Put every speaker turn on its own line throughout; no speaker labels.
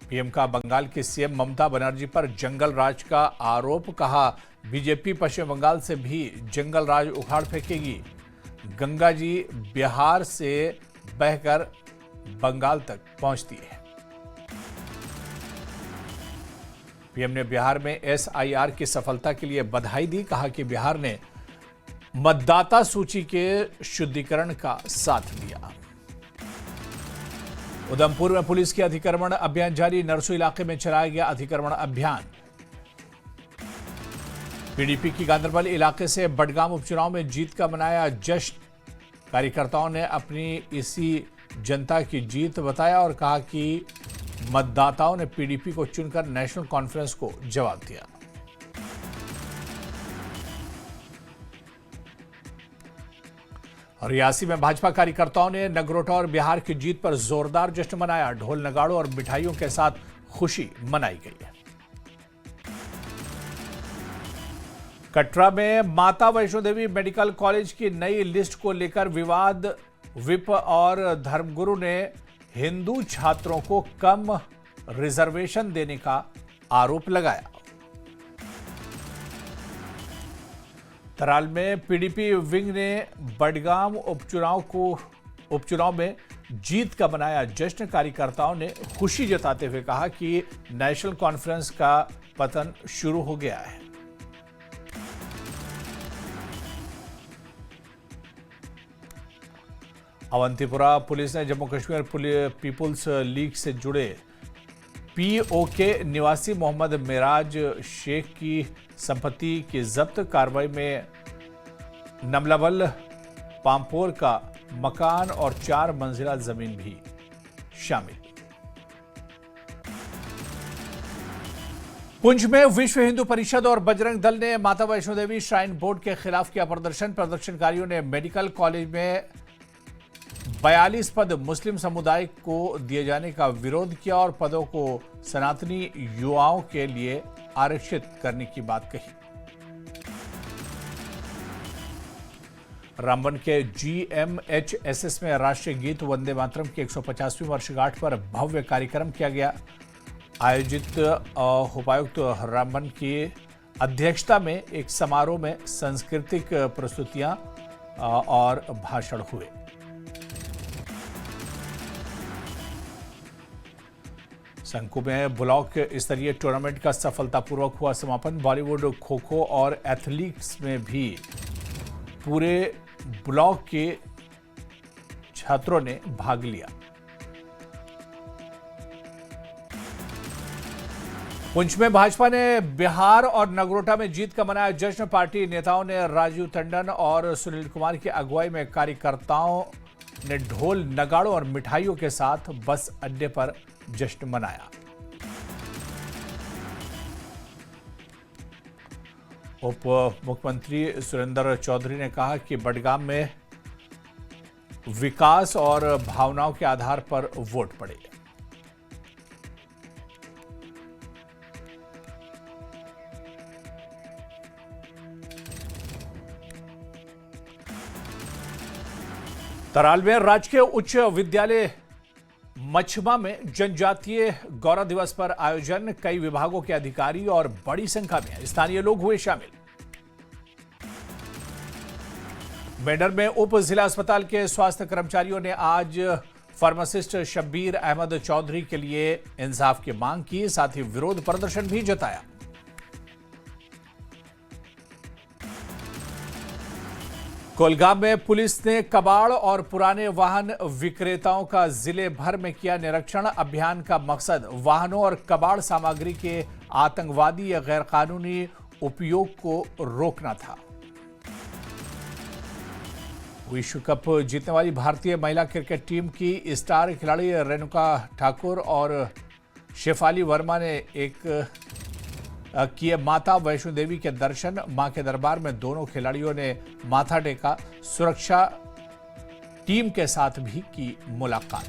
PM का बंगाल की CM Mamata Banerjee पर जंगल राज का आरोप, कहा बीजेपी पश्चिम बंगाल से भी जंगल राज उखाड़ फेंकेगी। गंगा जी बिहार से बहकर बंगाल तक पहुंचती है। पीएम ने बिहार में एसआईआर की सफलता के लिए बधाई दी, कहा कि बिहार ने मतदाता सूची के शुद्धिकरण का साथ दिया। उधमपुर में पुलिस की अतिक्रमण अभियान जारी, नरसू इलाके में चलाया गया अतिक्रमण अभियान। पीडीपी की गांधरबल इलाके से बडगाम उपचुनाव में जीत का मनाया जश्न। कार्यकर्ताओं ने अपनी इसी जनता की जीत बताया और कहा कि मतदाताओं ने पीडीपी को चुनकर नेशनल कॉन्फ्रेंस को जवाब दिया। रियासी में भाजपा कार्यकर्ताओं ने नगरोटा और बिहार की जीत पर जोरदार जश्न मनाया। ढोल नगाड़ों और मिठाइयों के साथ खुशी मनाई गई है। कटरा में माता वैष्णो देवी मेडिकल कॉलेज की नई लिस्ट को लेकर विवाद। विप और धर्मगुरु ने हिंदू छात्रों को कम रिजर्वेशन देने का आरोप लगाया। तराल में पीडीपी विंग ने बडगाम उपचुनाव में जीत का मनाया जश्न। कार्यकर्ताओं ने खुशी जताते हुए कहा कि नेशनल कॉन्फ्रेंस का पतन शुरू हो गया है। अवंतीपुरा पुलिस ने जम्मू कश्मीर पीपुल्स लीग से जुड़े पीओके निवासी मोहम्मद मिराज शेख की संपत्ति की जब्त कार्रवाई में नमलावल पामपोर का मकान और 4 मंजिला जमीन भी शामिल। पुंछ में विश्व हिंदू परिषद और बजरंग दल ने माता वैष्णो देवी श्राइन बोर्ड के खिलाफ किया प्रदर्शन। प्रदर्शनकारियों ने मेडिकल कॉलेज में 42 पद मुस्लिम समुदाय को दिए जाने का विरोध किया और पदों को सनातनी युवाओं के लिए आरक्षित करने की बात कही। रामबन के जीएमएचएसएस में राष्ट्रीय गीत वंदे मातरम की 150वीं वर्षगांठ पर भव्य कार्यक्रम किया गया। आयोजित उपायुक्त रामबन की अध्यक्षता में एक समारोह में सांस्कृतिक प्रस्तुतियां और भाषण हुए। शंकु में ब्लॉक स्तरीय टूर्नामेंट का सफलतापूर्वक हुआ समापन। बॉलीवुड, खो खो और एथलीट्स में भी पूरे ब्लॉक के छात्रों ने भाग लिया। पुंछ में भाजपा ने बिहार और नगरोटा में जीत का मनाया जश्न। पार्टी नेताओं ने राजीव टंडन और सुनील कुमार की अगुवाई में कार्यकर्ताओं ने ढोल नगाड़ों और मिठाइयों के साथ बस अड्डे पर जश्न मनाया। उप मुख्यमंत्री सुरेंद्र चौधरी ने कहा कि बडगाम में विकास और भावनाओं के आधार पर वोट पड़ेगा। तराल में राजकीय उच्च विद्यालय मछमा में जनजातीय गौरव दिवस पर आयोजन। कई विभागों के अधिकारी और बड़ी संख्या में स्थानीय लोग हुए शामिल। मेडर में उप जिला अस्पताल के स्वास्थ्य कर्मचारियों ने आज फार्मासिस्ट शब्बीर अहमद चौधरी के लिए इंसाफ की मांग की, साथ ही विरोध प्रदर्शन भी जताया। कोलगाम में पुलिस ने कबाड़ और पुराने वाहन विक्रेताओं का जिले भर में किया निरीक्षण। अभियान का मकसद वाहनों और कबाड़ सामग्री के आतंकवादी या गैरकानूनी उपयोग को रोकना था। विश्व कप जीतने वाली भारतीय महिला क्रिकेट टीम की स्टार खिलाड़ी रेणुका ठाकुर और शेफाली वर्मा ने किए माता वैष्णो देवी के दर्शन। मां के दरबार में दोनों खिलाड़ियों ने माथा टेका। सुरक्षा टीम के साथ भी की मुलाकात।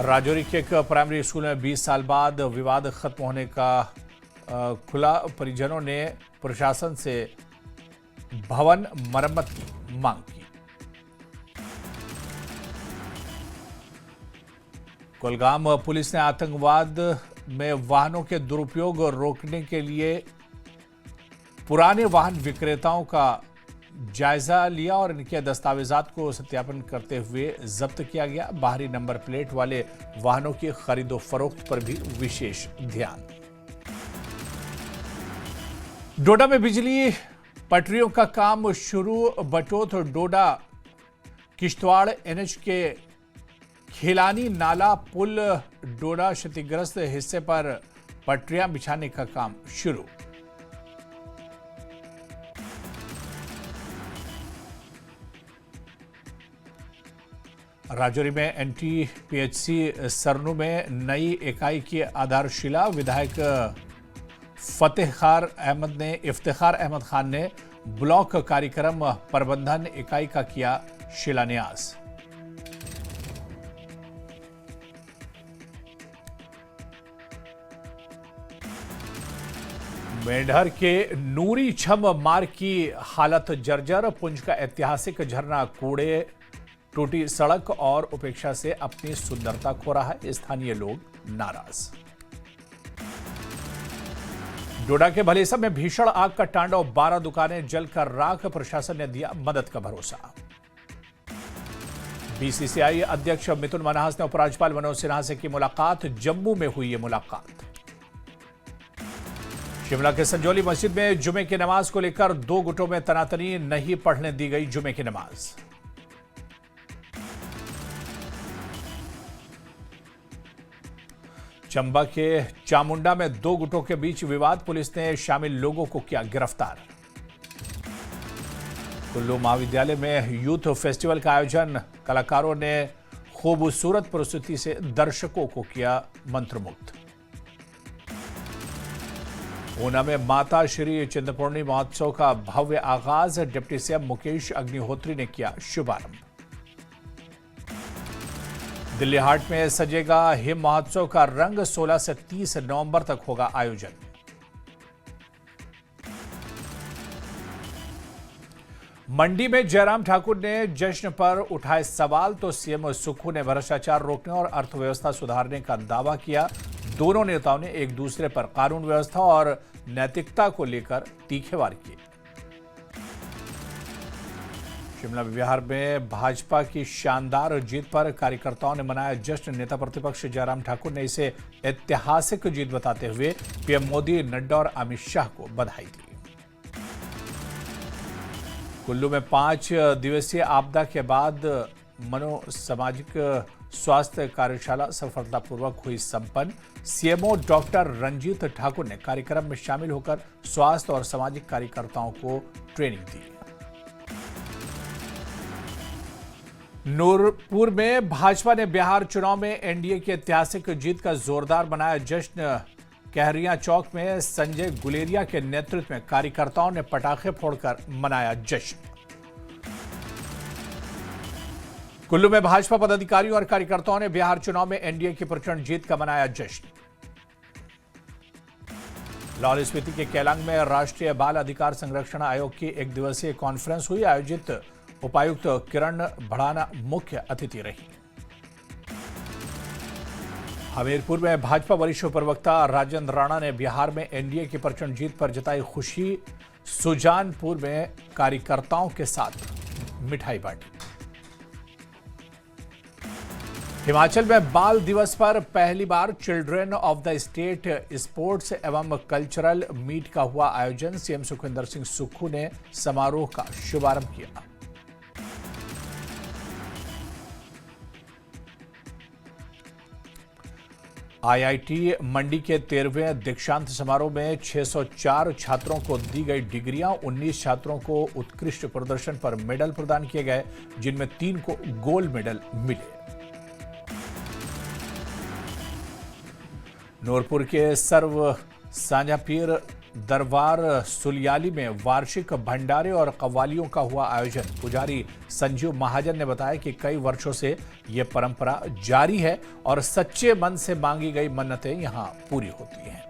राजौरी के एक प्राइमरी स्कूल में 20 साल बाद विवाद खत्म होने का खुला। परिजनों ने प्रशासन से भवन मरम्मत की मांग की। कुलगाम पुलिस ने आतंकवाद में वाहनों के दुरुपयोग रोकने के लिए पुराने वाहन विक्रेताओं का जायजा लिया और इनके दस्तावेजात को सत्यापन करते हुए जब्त किया गया। बाहरी नंबर प्लेट वाले वाहनों की खरीदो फरोख्त पर भी विशेष ध्यान। डोडा में बिजली पटरियों का काम शुरू। बटोत डोडा किश्तवाड़ एनएच के खिलानी नाला पुल डोडा क्षतिग्रस्त हिस्से पर पटरियां बिछाने का काम शुरू। राजौरी में एनटीपीएचसी सरनू में नई इकाई की आधारशिला। विधायक इफ्तिखार अहमद खान ने ब्लॉक कार्यक्रम प्रबंधन इकाई का किया शिलान्यास। मेंढर के नूरी छम मार्ग की हालत जर्जर। पुंछ का ऐतिहासिक झरना कूड़े, टूटी सड़क और उपेक्षा से अपनी सुंदरता खो रहा है। स्थानीय लोग नाराज। डोडा के भलेसा में भीषण आग का तांडव। 12 दुकानें जलकर राख। प्रशासन ने दिया मदद का भरोसा। बीसीसीआई अध्यक्ष मिथुन मन्हास ने उपराज्यपाल मनोज सिन्हा से की मुलाकात। जम्मू में हुई ये मुलाकात। शिमला के संजौली मस्जिद में जुमे की नमाज को लेकर 2 गुटों में तनातनी। नहीं पढ़ने दी गई जुमे की नमाज। चंबा के चामुंडा में 2 गुटों के बीच विवाद। पुलिस ने शामिल लोगों को किया गिरफ्तार। कुल्लू महाविद्यालय में यूथ फेस्टिवल का आयोजन। कलाकारों ने खूबसूरत प्रस्तुति से दर्शकों को किया मंत्रमुग्ध। ऊना में माता श्री चिंतपूर्णी महोत्सव का भव्य आगाज। डिप्टी सीएम मुकेश अग्निहोत्री ने किया शुभारंभ। दिल्ली हाट में सजेगा हिम महोत्सव का रंग। 16 से 30 नवंबर तक होगा आयोजन। मंडी में जयराम ठाकुर ने जश्न पर उठाए सवाल तो सीएम सुक्खू ने भ्रष्टाचार रोकने और अर्थव्यवस्था सुधारने का दावा किया। दोनों नेताओं ने एक दूसरे पर कानून व्यवस्था और नैतिकता को लेकर तीखेवार किए। शिमला बिहार में भाजपा की शानदार जीत पर कार्यकर्ताओं ने मनाया जश्न। नेता प्रतिपक्ष जयराम ठाकुर ने इसे ऐतिहासिक जीत बताते हुए पीएम मोदी, नड्डा और अमित शाह को बधाई दी। कुल्लू में 5 दिवसीय आपदा के बाद मनोसामाजिक स्वास्थ्य कार्यशाला सफलतापूर्वक हुई संपन्न। सीएमओ डॉक्टर रंजीत ठाकुर ने कार्यक्रम में शामिल होकर स्वास्थ्य और सामाजिक कार्यकर्ताओं को ट्रेनिंग दी। नूरपुर में भाजपा ने बिहार चुनाव में एनडीए की ऐतिहासिक जीत का जोरदार मनाया जश्न। कहरिया चौक में संजय गुलेरिया के नेतृत्व में कार्यकर्ताओं ने पटाखे फोड़कर मनाया जश्न। कुल्लू में भाजपा पदाधिकारियों और कार्यकर्ताओं ने बिहार चुनाव में एनडीए की प्रचंड जीत का मनाया जश्न। लाहौल स्पीति के केलांग में राष्ट्रीय बाल अधिकार संरक्षण आयोग की 1 दिवसीय कॉन्फ्रेंस हुई। आयोजित उपायुक्त किरण भड़ाना मुख्य अतिथि रही। हमीरपुर में भाजपा वरिष्ठ प्रवक्ता राजेंद्र राणा ने बिहार में एनडीए की प्रचंड जीत पर जताई खुशी। सुजानपुर में कार्यकर्ताओं के साथ मिठाई बांटी। हिमाचल में बाल दिवस पर पहली बार children of the state sports एवं कल्चरल मीट का हुआ आयोजन। सीएम सुखविंदर सिंह सुक्खू ने समारोह का शुभारंभ किया। आईआईटी मंडी के 13वें दीक्षांत समारोह में 604 छात्रों को दी गई डिग्रियां। 19 छात्रों को उत्कृष्ट प्रदर्शन पर मेडल प्रदान किए गए, जिनमें 3 को गोल्ड मेडल मिले। नूरपुर के सर्व सांझापीर दरबार सुलियाली में वार्षिक भंडारे और कव्वालियों का हुआ आयोजन। पुजारी संजीव महाजन ने बताया कि कई वर्षों से यह परंपरा जारी है और सच्चे मन से मांगी गई मन्नतें यहां पूरी होती हैं।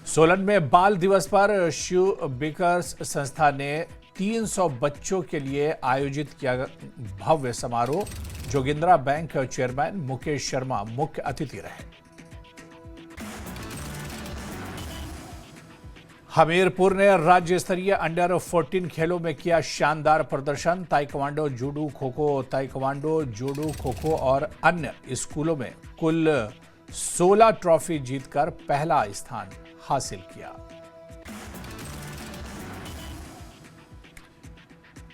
सोलन में बाल दिवस पर शिव बेकर्स संस्था ने 300 बच्चों के लिए आयोजित किया भव्य समारोह। जोगिंद्रा बैंक चेयरमैन मुकेश शर्मा मुख्य अतिथि रहे। हमीरपुर ने राज्य स्तरीय अंडर 14 खेलों में किया शानदार प्रदर्शन। ताइक्वांडो, जूडो, खो-खो और अन्य स्कूलों में कुल 16 ट्रॉफी जीतकर पहला स्थान हासिल किया।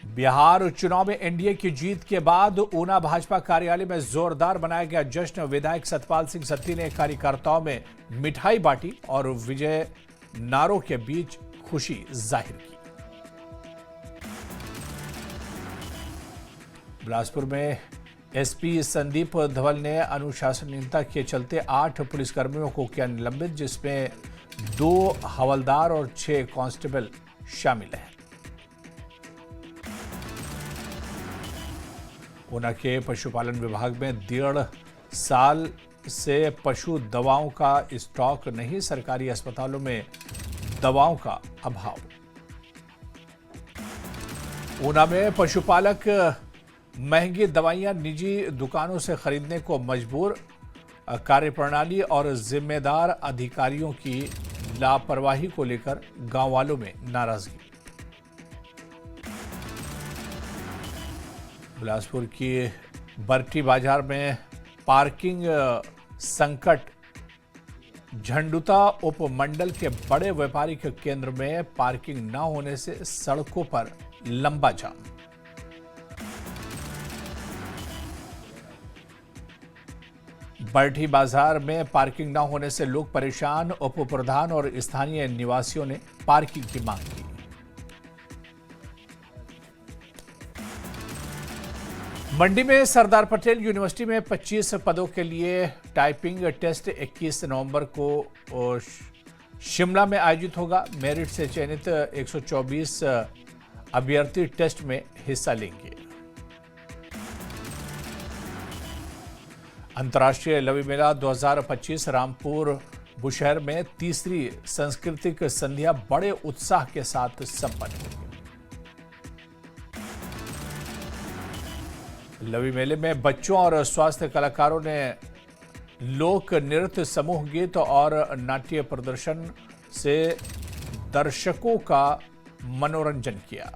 बिहार चुनाव में एनडीए की जीत के बाद ऊना भाजपा कार्यालय में जोरदार मनाया गया जश्न। विधायक सतपाल सिंह सत्ती ने कार्यकर्ताओं में मिठाई बांटी और विजय नारों के बीच खुशी जाहिर की। बिलासपुर में एसपी संदीप धवल ने अनुशासनहीनता के चलते 8 पुलिसकर्मियों को किया निलंबित, जिसमें 2 हवलदार और 6 कांस्टेबल शामिल हैं। ऊना के पशुपालन विभाग में 1.5 साल से पशु दवाओं का स्टॉक नहीं, सरकारी अस्पतालों में दवाओं का अभाव। ऊना में पशुपालक महंगी दवाइयां निजी दुकानों से खरीदने को मजबूर। कार्यप्रणाली और जिम्मेदार अधिकारियों की लापरवाही को लेकर गांव वालों में नाराजगी। बिलासपुर की बरठी बाजार में पार्किंग संकट। झंडुता उपमंडल के बड़े व्यापारिक केंद्र में पार्किंग न होने से सड़कों पर लंबा जाम। बरठी बाजार में पार्किंग न होने से लोग परेशान। उप प्रधान और स्थानीय निवासियों ने पार्किंग की मांग की। मंडी में सरदार पटेल यूनिवर्सिटी में 25 पदों के लिए टाइपिंग टेस्ट 21 नवंबर को शिमला में आयोजित होगा। मेरिट से चयनित 124 अभ्यर्थी टेस्ट में हिस्सा लेंगे। अंतर्राष्ट्रीय लवी मेला 2025 रामपुर बुशहर में तीसरी सांस्कृतिक संध्या बड़े उत्साह के साथ संपन्न हुई। लवी मेले में बच्चों और स्वास्थ्य कलाकारों ने लोक नृत्य, समूह गीत और नाट्य प्रदर्शन से दर्शकों का मनोरंजन किया।